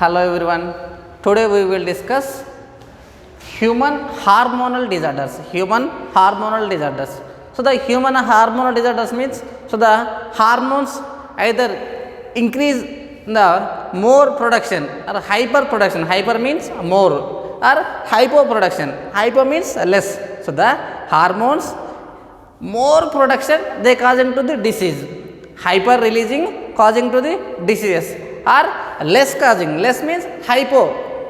Hello everyone. Today we will discuss human hormonal disorders. Human hormonal disorders. So the human hormonal disorders means the hormones either increase the more production or hyper production. Hyper means more or hypo production. Hypo means less. So the hormones more production they cause into the disease. Hyper releasing causing to the diseases or less causing. Less means hypo,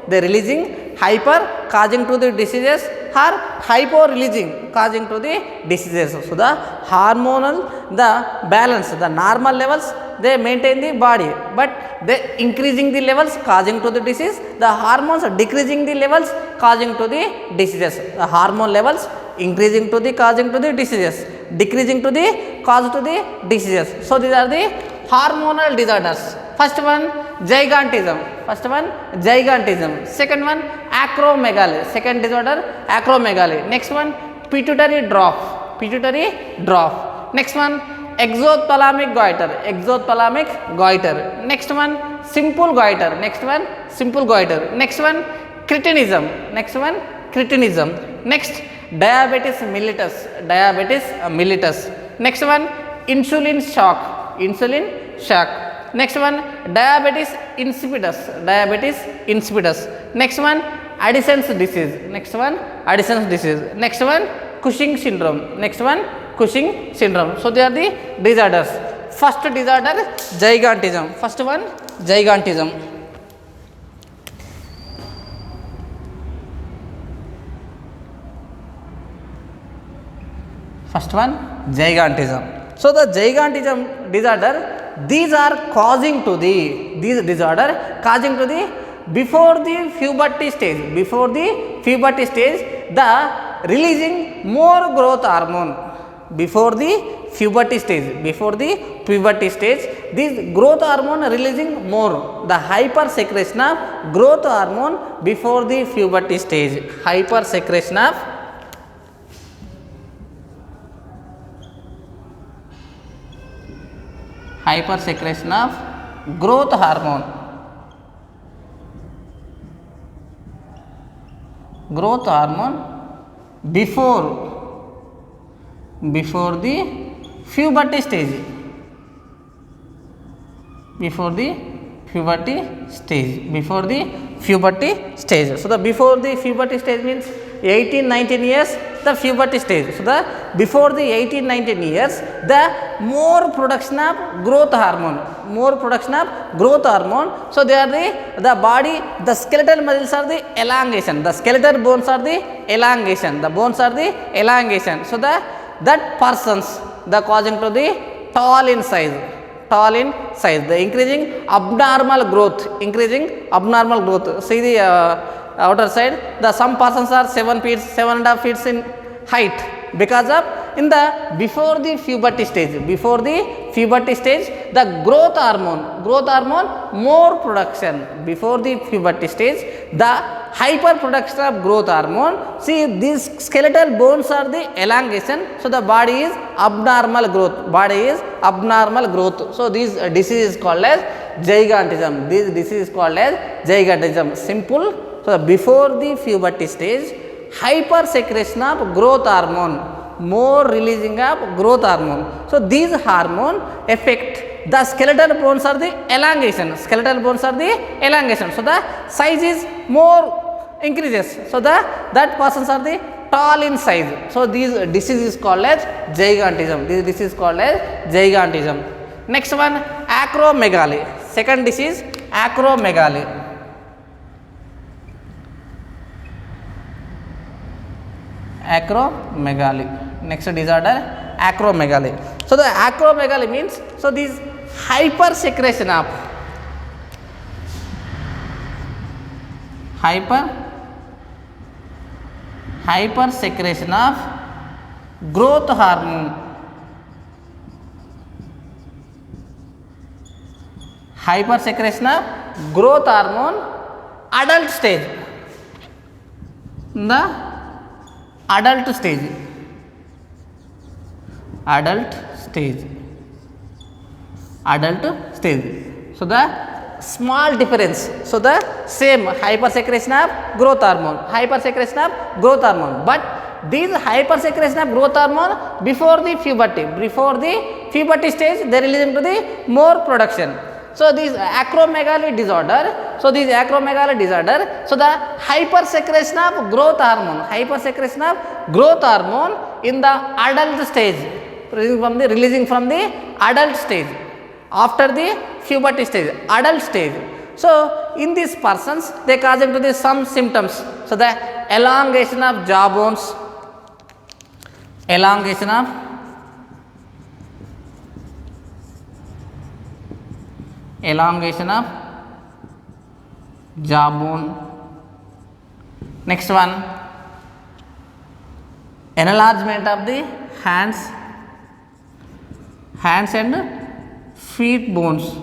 they releasing hyper causing to the diseases or hypo releasing causing to the diseases. So the hormonal, the balance, the normal levels they maintain the body, but they increasing the levels causing to the disease. The hormones are decreasing the levels causing to the diseases. The hormone levels increasing to the causing to the diseases, decreasing to the cause to the diseases. So these are the hormonal disorders. First one gigantism. First one gigantism. Second one acromegaly. Second disorder acromegaly. Next one pituitary drop. Pituitary drop. Next one exothalamic goiter. Exothalamic goiter. Next one simple goiter. Next one simple goiter. Next one cretinism. Next one cretinism. Next diabetes mellitus. Diabetes mellitus. Next one insulin shock. Insulin shock. Next one diabetes insipidus. Diabetes insipidus. Next one Addison's disease. Next one Addison's disease. Next one Cushing syndrome. Next one Cushing syndrome. So they are the disorders. First disorder gigantism. First one gigantism. First one gigantism. So the gigantism disorder, these are causing to the, these disorder causing to the before the puberty stage. Before the puberty stage, the releasing more growth hormone. Before the puberty stage, before the puberty stage, this growth hormone releasing more. The hyper secretion of growth hormone before the puberty stage. Hyper secretion of hyper secretion of growth hormone. Growth hormone before the puberty stage. Before the puberty stage. Before the puberty stage. So the before the puberty stage means 18-19 years, the puberty stage. So the before the 18-19 years, the more production of growth hormone. More production of growth hormone. So they are the body, the skeletal muscles are the elongation. The skeletal bones are the elongation. The bones are the elongation. So that persons, the causing to the tall in size. Tall in size. The increasing abnormal growth. Increasing abnormal growth. See the outer side, the some persons are 7 feet, 7.5 feet in height because of in the before the puberty stage. Before the puberty stage, the growth hormone more production. Before the puberty stage, the hyper production of growth hormone. See, these skeletal bones are the elongation. So the body is abnormal growth. Body is abnormal growth. So this disease is called as gigantism. This disease is called as gigantism. Simple. So before the puberty stage, hyper secretion of growth hormone, more releasing of growth hormone. So these hormone affect the skeletal bones are the elongation. Skeletal bones are the elongation. So the size is more increases. So that persons are the tall in size. So these disease is called as gigantism. This disease is called as gigantism. Next one acromegaly. Second disease acromegaly. Acromegaly. Next disorder acromegaly. So the acromegaly means, so this hyper secretion of hyper secretion of growth hormone. Hyper secretion of growth hormone adult stage. The adult stage. Adult stage. So the small difference. So the same hypersecretion of growth hormone, hypersecretion of growth hormone, but these hypersecretion of growth hormone before the puberty stage, they release into the more production. So this acromegaly disorder, so the hypersecretion of growth hormone in the adult stage, releasing from the adult stage, after the puberty stage, adult stage. So in these persons, they cause into the some symptoms. So the elongation of jaw bones, elongation of jaw bone. Next one, enlargement of the hands and feet bones,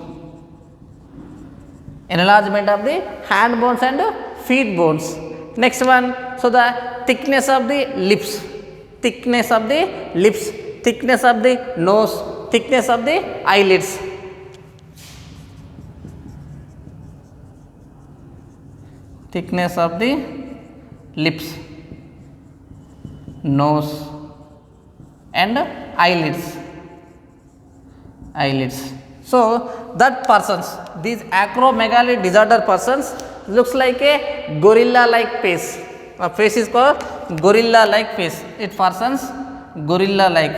enlargement of the hand bones and feet bones. Next one, so the thickness of the lips, thickness of the nose, thickness of the eyelids. Thickness of the lips, nose and eyelids. So that persons, these acromegaly disorder persons looks like a gorilla like face. A face is called gorilla like face. It persons gorilla like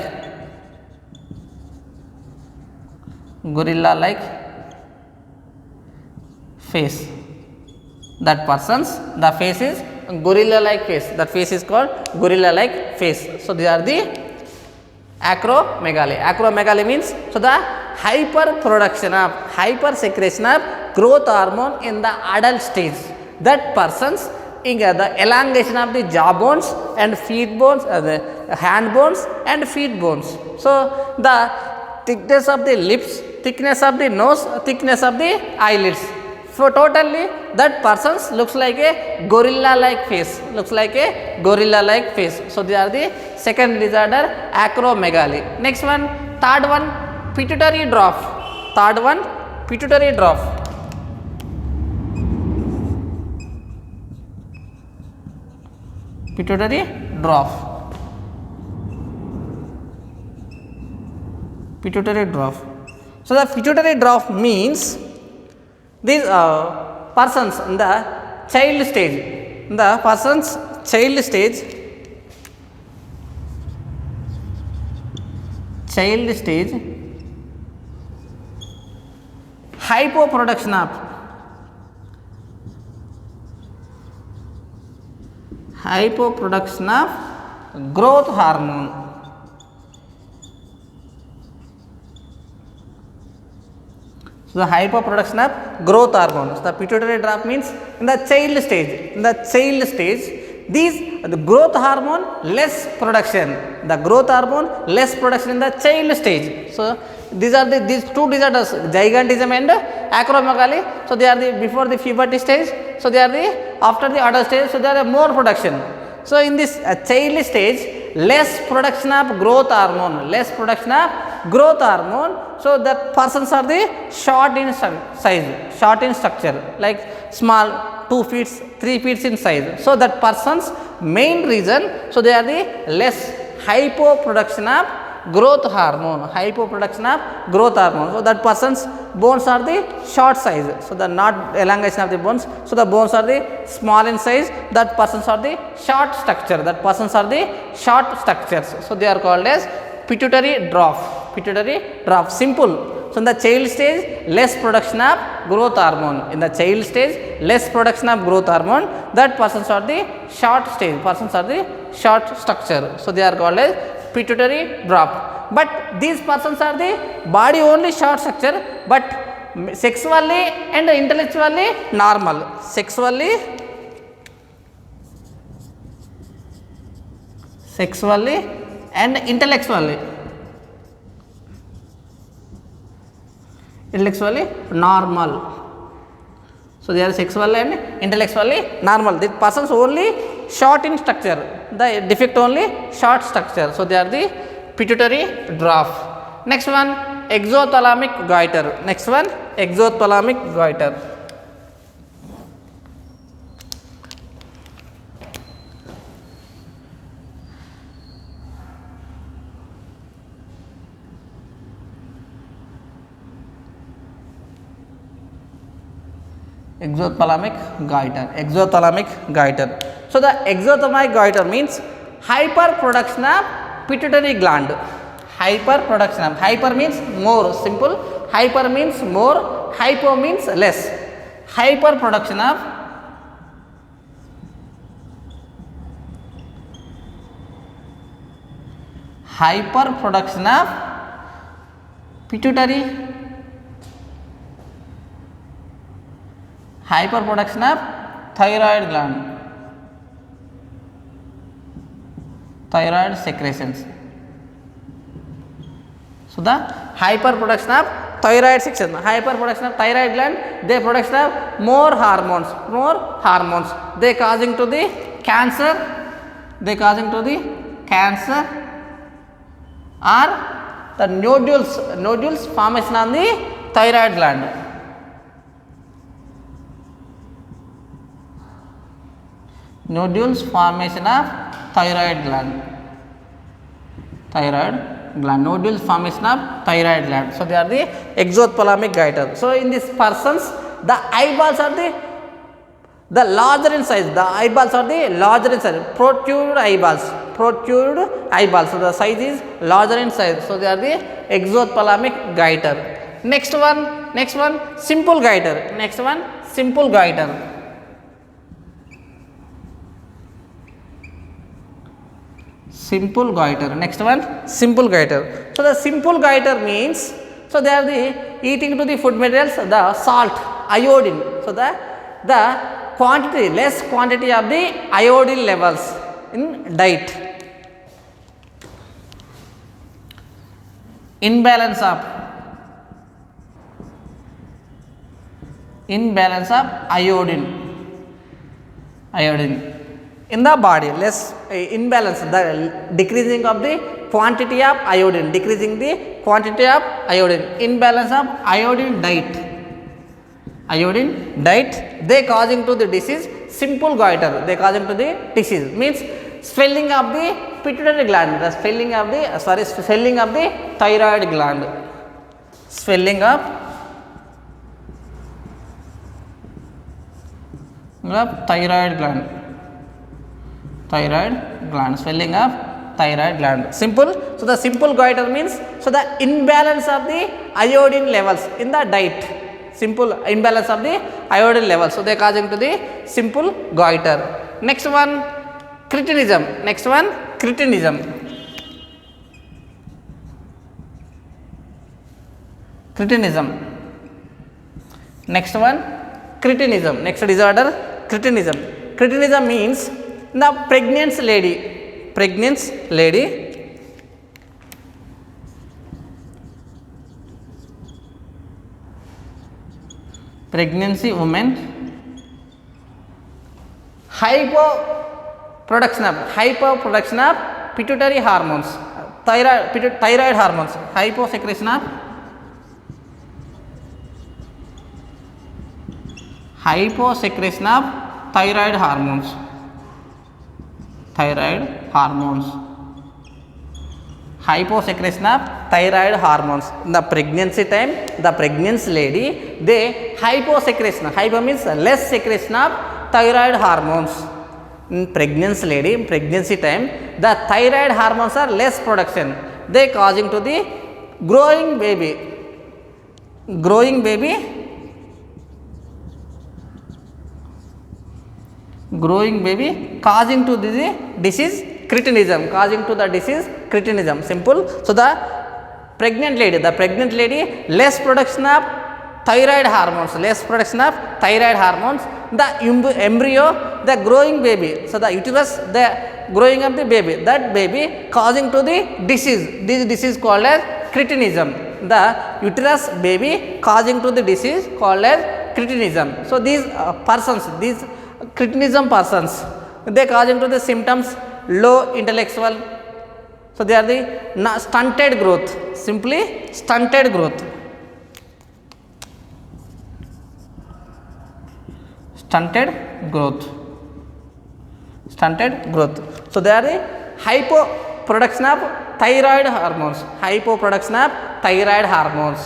face. That persons, the face is gorilla like face. That face is called gorilla like face. So these are the acromegaly. Acromegaly means, so the hypersecretion of growth hormone in the adult stage. That persons in the elongation of the jaw bones and feet bones, the hand bones and feet bones. So the thickness of the lips, thickness of the nose, thickness of the eyelids. So totally that persons looks like a gorilla like face, So these are the second disorder, acromegaly. Next one, third one, pituitary dwarf. Pituitary dwarf. So the pituitary dwarf means these persons in the child stage, hypoproduction of growth hormone. So the hypoproduction of growth hormone. So the pituitary dwarf means in the child stage, the growth hormone less production. In the child stage. So these are these two disorders, gigantism and acromegaly. So they are the before the puberty stage. So they are the after the adult stage. So they are more production. So in this child stage, less production of growth hormone. So that persons are the short in size, short in structure, like small 2 feet, 3 feet in size. So that persons main reason, so they are the less hypoproduction of growth hormone. So that person's bones are the short size. So the not elongation of the bones. So the bones are the small in size. That persons are the short structure. So they are called as pituitary dwarf. Simple. So in the child stage, less production of growth hormone. That persons are the short stage. Short structure. So they are called as pituitary dwarf. But these persons are the body only short structure, but sexually and intellectually normal. Sexually and intellectually normal. So they are sexually and intellectually normal. The persons only short in structure, the defect only short structure. So they are the pituitary dwarf. Next one, exothalamic goiter. Next one, exothalamic goiter. Exothalamic goiter. Exothalamic goiter. So the exothalamic goiter means hyperproduction of pituitary gland. Hyperproduction of, hyper means more, simple. Hyper means more, hypo means less. Hyperproduction of pituitary, hyperproduction of thyroid gland, thyroid secretions. So the hyperproduction of thyroid section, hyperproduction of thyroid gland, they production of more hormones, they causing to the cancer, or the nodules formation on the thyroid gland. Nodules formation of thyroid gland, nodules formation of thyroid gland. So they are the exothalamic goiter. So in these persons, the eyeballs are the larger in size. The eyeballs are the larger in size. Protrude eyeballs. So the size is larger in size. So they are the exothalamic goiter. Next one, simple goiter. Simple goiter. Next one, simple goiter. So the simple goiter means, so they are the eating to the food materials, the salt, iodine. So the quantity, less quantity of the iodine levels in diet. Imbalance of iodine in the body, less imbalance, the decreasing of the quantity of iodine, imbalance of iodine diet, they causing to the disease, simple goiter, means swelling of the pituitary gland, the swelling of the thyroid gland, swelling of thyroid gland, simple. So the simple goiter means, so the imbalance of the iodine levels in the diet, simple imbalance of the iodine levels, so they causing to the simple goiter. Next one, cretinism. Next one, cretinism. Next one, cretinism. Next disorder, cretinism. Cretinism means the pregnant lady, pregnancy woman, hypoproduction of pituitary hormones, thyroid hormones, hyposecretion of thyroid hormones, hyposecretion of thyroid hormones. In the pregnancy time, the pregnant lady, they hyposecretion, hypo means less secretion of thyroid hormones. In pregnancy time, the thyroid hormones are less production, they causing to the growing baby causing to the disease cretinism, simple. So the pregnant lady, less production of thyroid hormones, the embryo, the growing baby, so the uterus, the growing of the baby, that baby causing to the disease, this disease called as cretinism, the uterus baby causing to the disease called as cretinism. So these cretinism persons, they causing to the symptoms, low intellectual So they are the stunted growth, simply stunted growth. Stunted growth. Stunted growth. So they are the hypoproduction of thyroid hormones. Hypoproduction of thyroid hormones.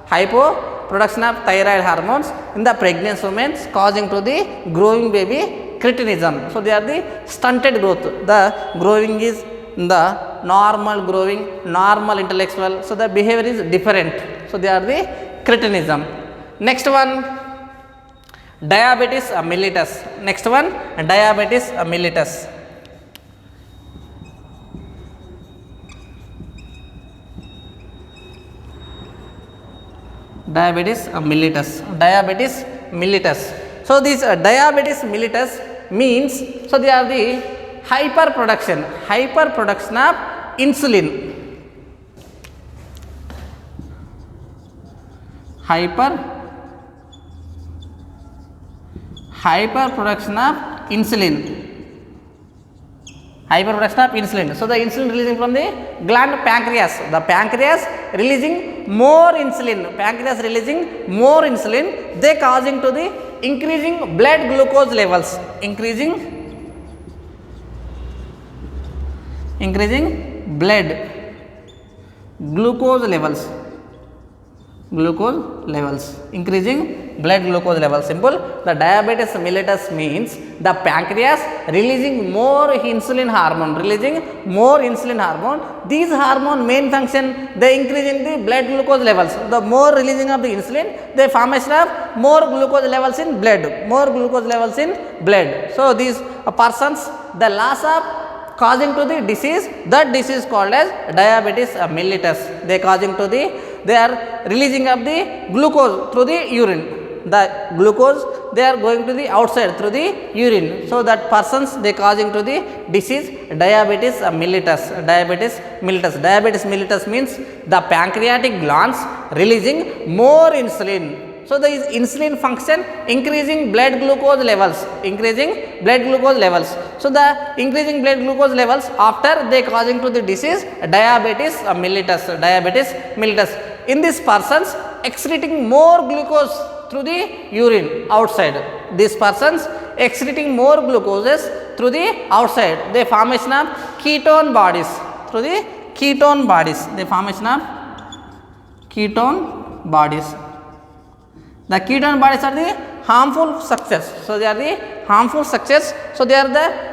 Hypoproduction of thyroid hormones in the pregnant women causing to the growing baby cretinism. So they are the stunted growth. The growing is the normal growing, normal intellectual. So the behavior is different. So they are the cretinism. Next one, diabetes mellitus. Next one, diabetes mellitus. Diabetes mellitus. Diabetes mellitus. So this diabetes mellitus means, so they are the hyperproduction of insulin. Hyperproduction of insulin. Hyperproduction of insulin. So the insulin releasing from the gland pancreas. The pancreas releasing more insulin. Pancreas releasing more insulin. They causing to the increasing blood glucose levels. Increasing blood glucose levels. Increasing blood glucose levels. Simple. The diabetes mellitus means the pancreas releasing more insulin hormone. These hormone main function, they increase in the blood glucose levels. The more releasing of the insulin, they formation of more glucose levels in blood. So these persons, the loss of causing to the disease, that disease called as diabetes mellitus. They are releasing of the glucose through the urine. The glucose, they are going to the outside through the urine. So that persons, they causing to the disease diabetes mellitus. Diabetes mellitus means the pancreatic glands releasing more insulin. So the insulin function increasing blood glucose levels. So the increasing blood glucose levels, after they causing to the disease diabetes mellitus. In these persons excreting more glucose through the urine outside. These persons excreting more glucoses through the outside. They formation of ketone bodies. Through the ketone bodies. They formation of ketone bodies. The ketone bodies are the harmful structures. So they are the harmful structures. So they are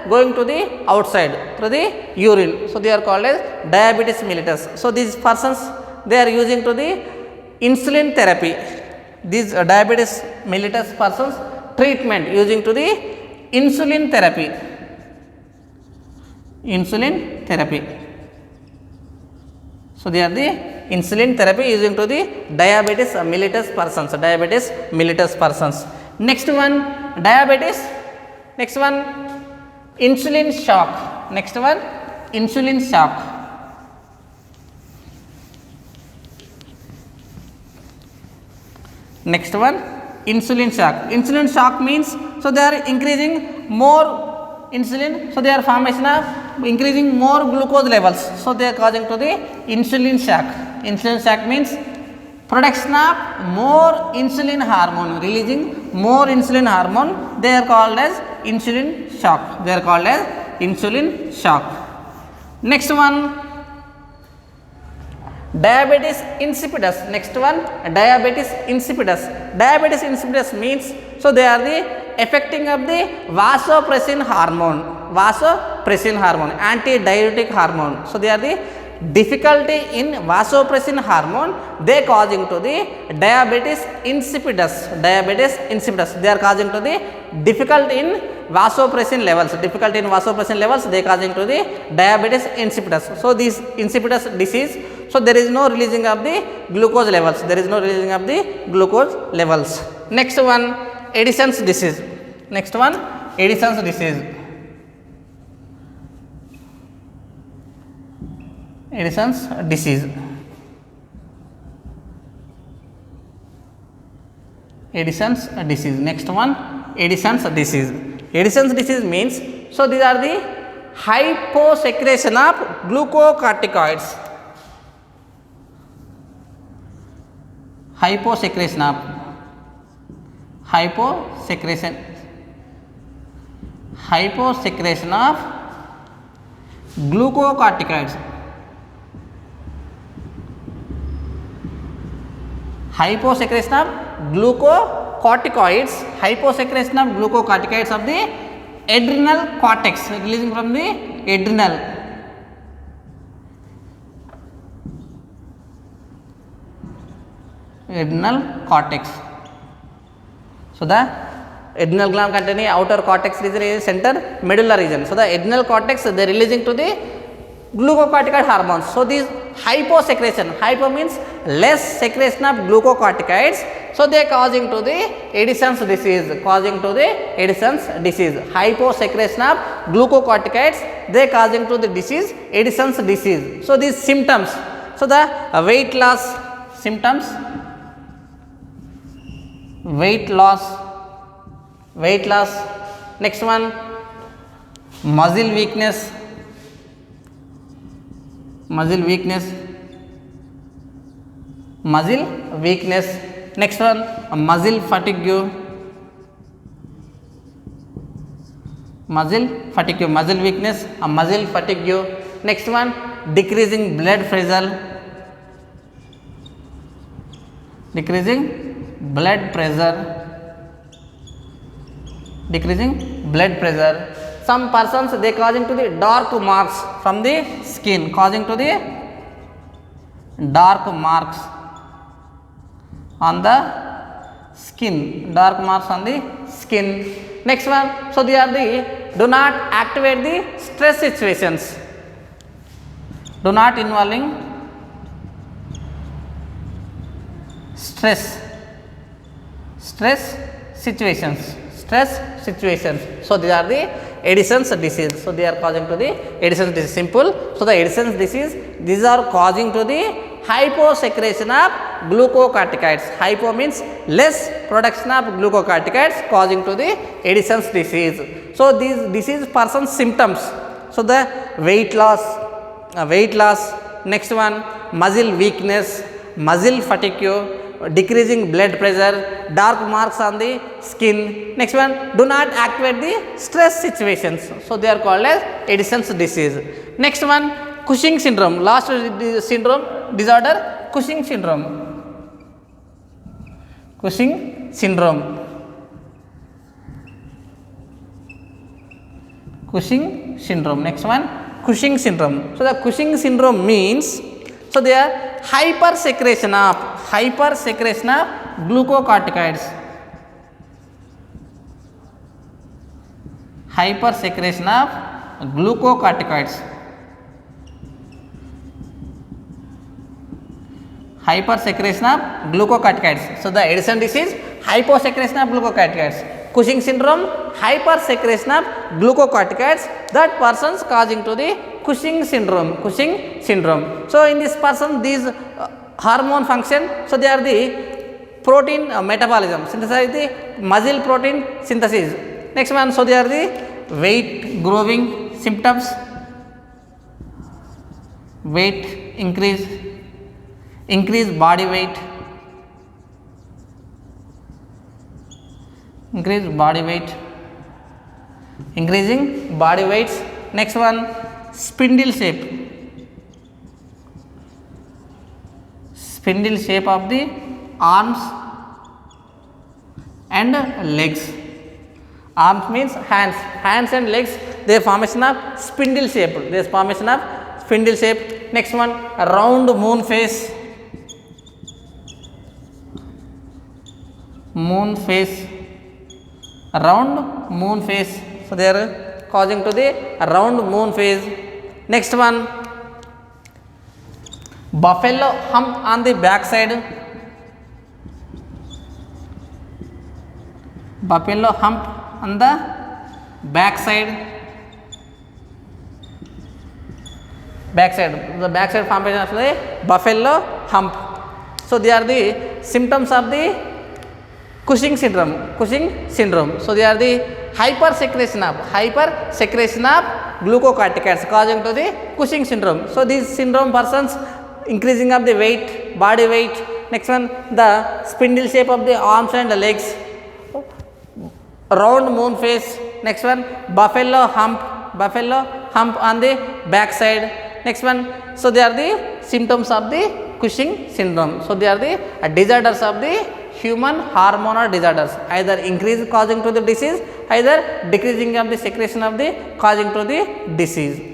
going to the outside through the urine. So they are called as diabetes mellitus. So these persons, they are using to the insulin therapy. These diabetes mellitus persons treatment using to the insulin therapy. So they are the insulin therapy using to the diabetes mellitus persons. Next one, diabetes. Next one, insulin shock. Next one, insulin shock. Next one, insulin shock. Insulin shock means, so they are increasing more insulin. So they are formation of increasing more glucose levels. So they are causing to the insulin shock. Insulin shock means production of more insulin hormone, releasing more insulin hormone. They are called as insulin shock. Next one, diabetes insipidus. Next one, diabetes insipidus. Diabetes insipidus means, so they are the affecting of the vasopressin hormone, antidiuretic hormone. So they are the difficulty in vasopressin hormone, they causing to the diabetes insipidus. They are causing to the difficulty in vasopressin levels. They causing to the diabetes insipidus. So this insipidus disease, so there is no releasing of the glucose levels. Next one, Addison's disease. Addison's disease. Next one, Addison's disease. Addison's disease means, so these are the hyposecretion of glucocorticoids. Hyposecretion of hyposecretion of glucocorticoids. Hyposecretion of glucocorticoids. Hyposecretion of glucocorticoids of the adrenal cortex, releasing from the adrenal. Adrenal cortex. So the adrenal gland containing outer cortex region is center medulla region. So the adrenal cortex, they are releasing to the glucocorticoid hormones. So this hyposecretion, hypo means less secretion of glucocorticoids. So they are causing to the Addison's disease, hyposecretion of glucocorticoids, they are causing to the disease, Addison's disease. So these symptoms, so the weight loss symptoms, weight loss. Next one, muscle weakness. Next one, muscle fatigue. Muscle weakness, muscle fatigue. Next one, decreasing blood pressure. Decreasing blood pressure. Some persons, they causing to the dark marks from the skin, on the skin, Next one, so they are the do not activate the stress situations, do not involving stress situations. So these are the Addison's disease. So they are causing to the Addison's disease. Simple. So the Addison's disease, these are causing to the hyposecretion of glucocorticoids. Hypo means less production of glucocorticoids, causing to the Addison's disease. So these disease person's symptoms. So the weight loss. Next one, muscle weakness, muscle fatigue, decreasing blood pressure, dark marks on the skin. Next one, do not activate the stress situations. So they are called as Addison's disease. Next one, Cushing syndrome. Last syndrome disorder, Cushing syndrome. Next one, Cushing syndrome. So the Cushing syndrome means, so they are hypersecretion of glucocorticoids. Hypersecretion of glucocorticoids. So the Addison disease, hyposecretion of glucocorticoids. Cushing syndrome, hypersecretion of glucocorticoids. That person's causing to the Cushing syndrome. So in this person, these hormone function, so they are the protein metabolism, synthesize the muscle protein synthesis. Next one, so they are the weight growing symptoms, weight increase body weight, increasing body weights. Next one, spindle shape of the arms and legs. Arms means hands and legs, they formation of spindle shape. Next one, round moon face. So they are causing to the round moon face. Next one, buffalo hump on the back side. The backside formation of the buffalo hump. So they are the symptoms of the Cushing syndrome. So they are the hypersecretion of glucocorticoids causing to the Cushing syndrome. So, these syndrome persons increasing of the weight, body weight. Next one, the spindle shape of the arms and the legs, round moon face. Next one, buffalo hump on the back side. Next one, so they are the symptoms of the Cushing syndrome. So, they are the disorders of the human hormonal disorders, either increase causing to the disease, either decreasing of the secretion of the causing to the disease.